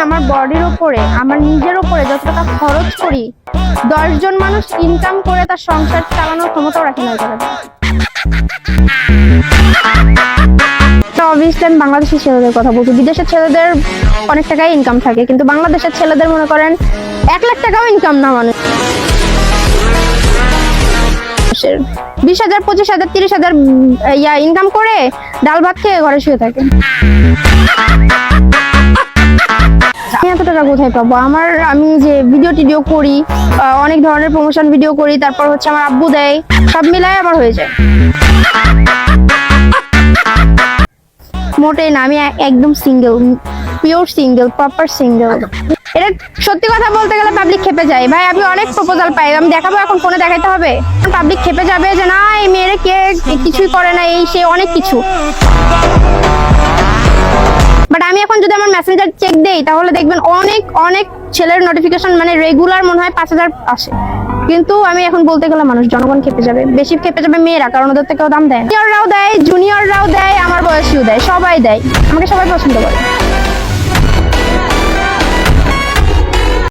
আমার বডির উপরে, আমার নিজের উপরে যত টাকা খরচ করি, 10 জন মানুষ ইনকাম করে তার সংসার চালানোর ক্ষমতাও রাখি না। অবভিয়াসলি আমি বাংলাদেশের ছেলেদের কথা বলছি। বিদেশের ছেলেদের অনেক টাকাই ইনকাম থাকে, কিন্তু বাংলাদেশের ছেলেদের মনে করেন 1 লাখ টাকাও ইনকাম না। মানুষ 20,000, 25,000, 30,000 ইনকাম করে ডাল ভাত খেয়ে ঘরে শুয়ে থাকে। আমি এত টাকা কোথায় পাবো? আমি যে ভিডিও টিডিও করি, অনেক ধরনের প্রমোশন ভিডিও করি, তারপর হচ্ছে আমার আব্বু দেয়, সব মিলায় আমার হয়ে যায়। মোটেই না, আমি একদম single, pure single, proper single. এটা সত্যি কথা বলতে গেলে পাবলিক খেপে যায়। ভাই আমি অনেক প্রপোজাল পাই, আমি দেখাবো, এখন ফোনে দেখাইতে হবে? পাবলিক খেপে যাবে যে না এই মেয়েরা কে কিছুই করে না, এই সে অনেক কিছু। বাট আমি এখন যদি আমার মেসেঞ্জার চেক দেই তাহলে দেখবেন অনেক অনেক ছেলের নোটিফিকেশন, মানে রেগুলার মনে হয় 5,000 আসে। কিন্তু আমি এখন বলতে গেলে মানুষ, জনগণ খেপে যাবে, বেশি খেপে যাবে মেয়েরা, কারণ ওদের থেকেও দাম দেয়। সিনিয়ররাও দেয়, জুনিয়ররাও দেয়, আমার বয়সীও দেয়, সবাই দেয়, আমাকে সবাই পছন্দ করে।